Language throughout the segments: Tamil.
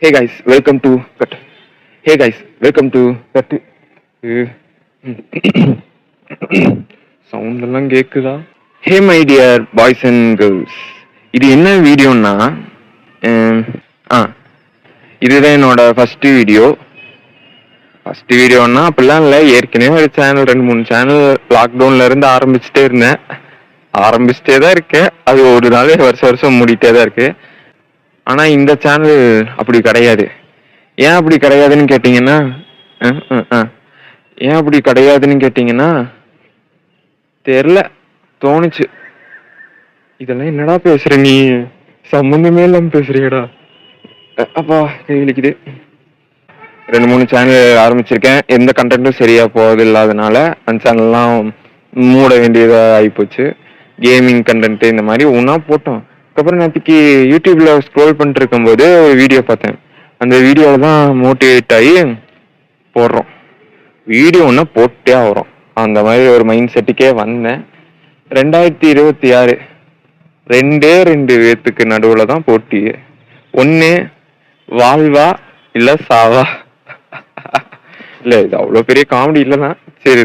Hey guys, welcome to Cut. Hey guys, welcome to Cut. Sound எல்லாம் கேக்குதா? Hey my dear boys and girls, இது என்ன வீடியோன்னா இதுதான் என்னோட ஃபர்ஸ்ட் வீடியோன்னா அப்படிலாம் இல்லை. ஏற்கனவே ஒரு சேனல் 2-3 சேனல் லாக்டவுன்ல இருந்து ஆரம்பிச்சுட்டே தான் இருக்கேன். அது ஒரு நாளே வருஷம் மூடிட்டே தான் இருக்கு. ஆனா இந்த சேனல் அப்படி கிடையாது. ஏன் அப்படி கிடையாதுன்னு கேட்டீங்கன்னா தெரியல, தோணுச்சு. இதெல்லாம் என்னடா பேசுற நீ, சம்பந்தமே இல்லாம பேசுறியடா. அப்பா கைவிலிக்குது. 2-3 சேனல் ஆரம்பிச்சிருக்கேன். எந்த கண்டென்ட்டும் சரியா போவது இல்லாதனால அந்த சேனல்லாம் மூட வேண்டியதா ஆயிப்போச்சு. கேமிங் கண்டென்ட் இந்த மாதிரி ஒன்னா போட்டோம். அதுக்கப்புறம் நேற்றுக்கு யூடியூப்ல ஸ்க்ரோல் பண்ணிட்டு இருக்கும்போது ஒரு வீடியோ பார்த்தேன். அந்த வீடியோவில் தான் மோட்டிவேட் ஆகி போடுறோம். வீடியோ ஒன்று போட்டே ஆகிறோம். அந்த மாதிரி ஒரு மைண்ட் செட்டுக்கே வந்தேன். 2026 2 பேத்துக்கு நடுவில் தான் போட்டி. ஒன்று வாழ்வா இல்லை சாவா. இல்லை, இது அவ்வளோ பெரிய காமெடி இல்லைன்னா சரி.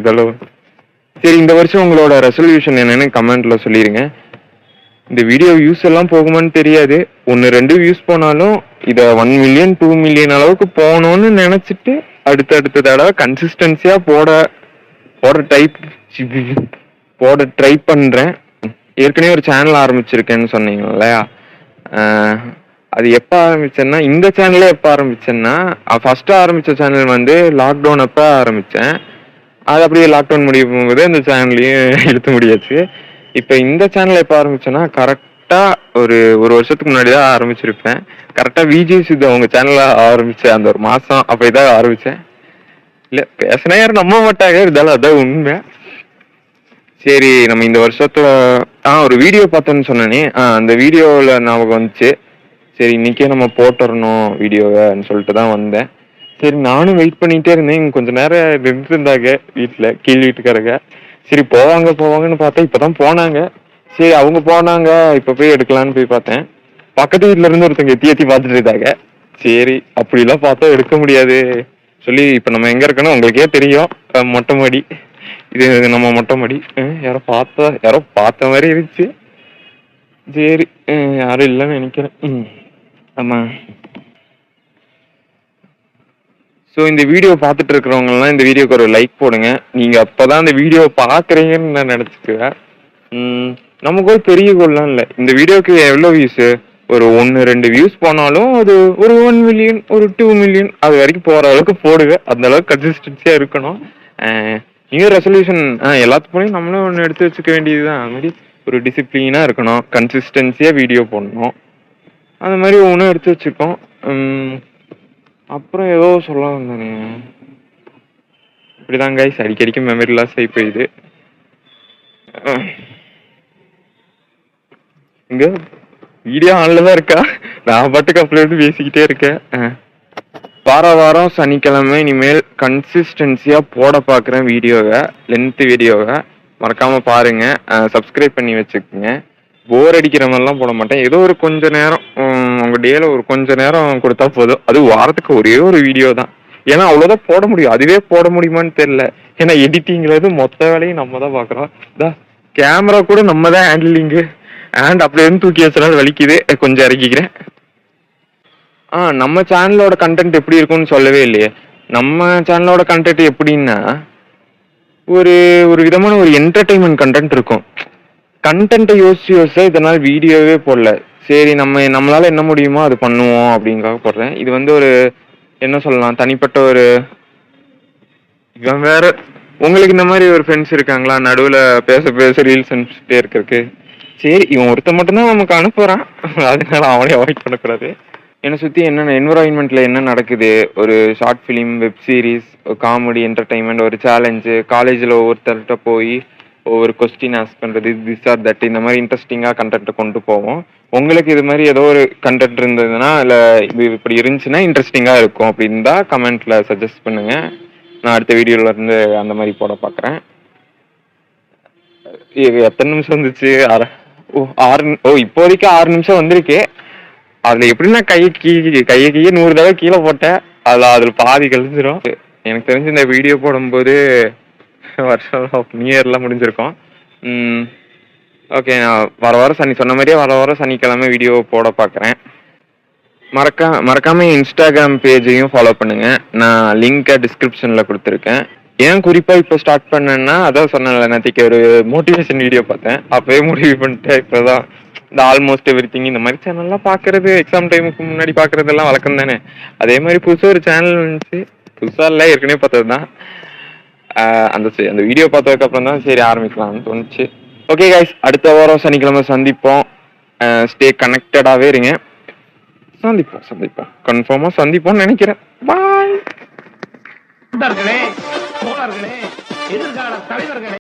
சரி, இந்த வருஷம் உங்களோட ரெசல்யூஷன் என்னன்னு கமெண்ட்ல சொல்லிடுங்க. இந்த வீடியோ வியூஸ் எல்லாம் போகுமான்னு தெரியாது. 1-2 வியூஸ் போனாலும் இதை 1 மில்லியன் 2 மில்லியன் அளவுக்கு போகணும்னு நினைச்சிட்டு அடுத்த தடவை கன்சிஸ்டன்சியா போட ட்ரை பண்றேன். ஏற்கனவே ஒரு சேனல் ஆரம்பிச்சிருக்கேன்னு சொன்னீங்க இல்லையா? அது எப்போ ஆரம்பிச்சேன்னா, இந்த சேனலே எப்போ ஆரம்பிச்சேன்னா, ஃபர்ஸ்ட் ஆரம்பிச்ச சேனல் வந்து லாக்டவுன் அப்போ ஆரம்பிச்சேன். அது அப்படியே லாக்டவுன் முடிய போகும்போது அந்த சேனல்லையும் இழுத்து முடியாச்சு. இப்போ இந்த சேனல் எப்போ ஆரம்பிச்சேன்னா, கரெக்டாக ஒரு வருஷத்துக்கு முன்னாடி தான் ஆரம்பிச்சிருப்பேன். கரெக்டாக விஜய் சித்து அவங்க சேனலை ஆரம்பித்தேன். அந்த ஒரு மாதம் அப்போ இதாக ஆரம்பித்தேன். இல்லை, பேசினா யாரும் நம்ப மாட்டாங்க, இருந்தாலும் அதான் உண்மை. சரி, நம்ம இந்த வருஷத்துல ஒரு வீடியோ பார்த்தோன்னு சொன்னேனே, அந்த வீடியோவில் ஞாபகம் வந்துச்சு. சரி, இன்னைக்கே நம்ம போட்டுறணும் வீடியோவைன்னு சொல்லிட்டு தான் வந்தேன். சரி, நானும் வெயிட் பண்ணிகிட்டே இருந்தேன். கொஞ்சம் நேரம் நின்றுருந்தாங்க வீட்டில், கீழ் வீட்டுக்காரங்க. சரி, போவாங்கன்னு பார்த்தா இப்போதான் போனாங்க. சரி, அவங்க போனாங்க, இப்போ போய் எடுக்கலான்னு போய் பார்த்தேன். பக்கத்து வீட்டில இருந்து ஒருத்தங்க எத்தி பார்த்துட்டு இருந்தாங்க. சரி, அப்படிலாம் பார்த்தா எடுக்க முடியாது சொல்லி, இப்போ நம்ம எங்கே இருக்கணும் உங்களுக்கே தெரியும். மொட்டை மாடி. இது நம்ம மொட்டை மாடி. யாரோ பார்த்த மாதிரி இருந்துச்சு. சரி, யாரும் இல்லைன்னு நினைக்கிறேன். ஆமாம். ஸோ இந்த வீடியோ பார்த்துட்டு இருக்கிறவங்கலாம் இந்த வீடியோக்கு ஒரு லைக் போடுங்க. நீங்கள் அப்போ தான் இந்த வீடியோ பார்க்குறீங்கன்னு நான் நினச்சிக்குவேன். நமக்கு ஒரு பெரிய கோல்லாம் இல்லை. இந்த வீடியோக்கு எவ்வளோ வியூஸு? ஒரு 1-2 வியூஸ் போனாலும் அது ஒரு 1 மில்லியன், ஒரு 2 மில்லியன் அது வரைக்கும் போகிற அளவுக்கு போடுவேன். அந்த அளவுக்கு கன்சிஸ்டன்சியாக இருக்கணும். நியூ ரெசல்யூஷன் எல்லாத்துக்கும் நம்மளும் ஒன்று எடுத்து வச்சுக்க வேண்டியது தான். அது மாதிரி ஒரு டிசிப்ளினாக இருக்கணும், கன்சிஸ்டன்சியாக வீடியோ போடணும். அந்த மாதிரி ஒன்றும் எடுத்து வச்சுருக்கோம். அப்புறம் ஏதோ சொல்ல வந்தானே, இப்படிதான் கைஸ், அடிக்கடிக்கு மெமரி லாஸ் ஆகி போயிடுது. இங்க வீடியோ ஆன்ல தான் இருக்கா? நான் பாட்டுக்கு அப்படி இருந்து பேசிக்கிட்டே இருக்கேன். வாரம் சனிக்கிழமை இனிமேல் கன்சிஸ்டன்சியா போட பார்க்குறேன் வீடியோவை, லென்த் வீடியோவை. மறக்காம பாருங்க, சப்ஸ்கிரைப் பண்ணி வச்சுக்கோங்க. போர் அடிக்கிற மாதிரிலாம் போட மாட்டேன். ஏதோ ஒரு கொஞ்ச நேரம் உங்க டேல ஒரு கொஞ்ச நேரம் கொடுத்தா போதும். அது வாரத்துக்கு ஒரே ஒரு வீடியோ தான். ஏன்னா அவ்வளோதான் போட முடியும். அதுவே போட முடியுமான்னு தெரியல. ஏன்னா எடிட்டிங்கிறது மொத்த வேலையும் நம்ம தான் பார்க்குறோம். கேமரா கூட நம்ம தான் ஹேண்டிலிங்கு. அப்படியே தூக்கி வச்சனால வலிக்குது, கொஞ்சம் இறக்கிக்கிறேன். நம்ம சேனலோட கண்டென்ட் எப்படி இருக்கும்னு சொல்லவே இல்லையே. நம்ம சேனலோட கண்டென்ட் எப்படின்னா, ஒரு விதமான ஒரு என்டர்டைன்மெண்ட் கண்டென்ட் இருக்கும். கண்டென்ட்டை யோசிச்சு இதனால் வீடியோவே போடல. சரி, நம்மளால என்ன முடியுமோ அது பண்ணுவோம் அப்படிங்காக போடுறேன். இது வந்து ஒரு என்ன சொல்லலாம், தனிப்பட்ட ஒரு இவன் வேற. உங்களுக்கு இந்த மாதிரி ஒரு ஃப்ரெண்ட்ஸ் இருக்காங்களா, நடுவில் பேச ரீல்ஸ் அனுப்பிச்சுட்டே இருக்கிறதுக்கு? சரி, இவன் ஒருத்த மட்டும்தான் நமக்கு அனுப்புகிறான், அதனால அவனே அவாய்ட் பண்ணக்கூடாது. என்னை சுற்றி என்னென்ன என்விரான்மெண்ட்ல என்ன நடக்குது, ஒரு short film, web series, comedy, entertainment, ஒரு சேலஞ்சு, காலேஜில் ஒவ்வொருத்தர்கிட்ட போய் ஒவ்வொரு கொஸ்டின் ஆஸ்க் பண்ணுறது, திஸ் ஆர் தட், இந்த மாதிரி இன்ட்ரெஸ்டிங்காக கண்டென்ட்டை கொண்டு போவோம். உங்களுக்கு இது மாதிரி ஏதோ ஒரு கண்டென்ட் இருந்ததுன்னா, இல்லை இது இப்படி இருந்துச்சுன்னா இன்ட்ரெஸ்டிங்காக இருக்கும் அப்படின்னு தான் கமெண்ட்ல சஜஸ்ட் பண்ணுங்க. நான் அடுத்த வீடியோல இருந்து அந்த மாதிரி போட பார்க்குறேன். எத்தனை நிமிஷம் வந்துச்சு? இப்போதைக்கு 6 நிமிஷம் வந்திருக்கு. அதுல எப்படின்னா கையை கீழே 100 தடவை கீழே போட்டேன். அதுல பாதி கழிஞ்சிரும். எனக்கு தெரிஞ்சு இந்த வீடியோ போடும்போது வருஷம் நியூ இயர்லாம் முடிஞ்சிருக்கும். ஓகே, நான் சொன்ன மாதிரியே வர சனிக்கிழமை வீடியோ போட பார்க்குறேன். மறக்காம இன்ஸ்டாகிராம் பேஜையும் ஃபாலோ பண்ணுங்க. நான் லிங்கை டிஸ்கிரிப்ஷனில் கொடுத்துருக்கேன். ஏன் குறிப்பாக இப்போ ஸ்டார்ட் பண்ணேன்னா, அதான் சொன்னேன்ல, நேற்றுக்கு ஒரு மோட்டிவேஷன் வீடியோ பார்த்தேன். அப்போயே முடிவு பண்ணிட்டேன். இப்போதான் இந்த ஆல்மோஸ்ட் எவ்ரிதிங் இந்த மாதிரி சேனல்லாம் பார்க்கறது, எக்ஸாம் டைமுக்கு முன்னாடி பார்க்கறதெல்லாம் வழக்கம் தானே. அதே மாதிரி புதுசாக ஒரு சேனல் வந்துச்சு. புதுசாக இல்லை, ஏற்கனவே பார்த்தது தான். அந்த வீடியோ பார்த்ததுக்கப்புறம் தான் சரி ஆரம்பிக்கலாம்னு தோணுச்சு. ஓகே கைஸ், அடுத்த வாரம் சனிக்கிழமை சந்திப்போம். ஸ்டே கனெக்டடாகவே இருங்க. சந்திப்போம் கன்ஃபார்மா சந்திப்போம்னு நினைக்கிறேன். பாய். தோழர்களே, எதிர்கால தலைவர்களே.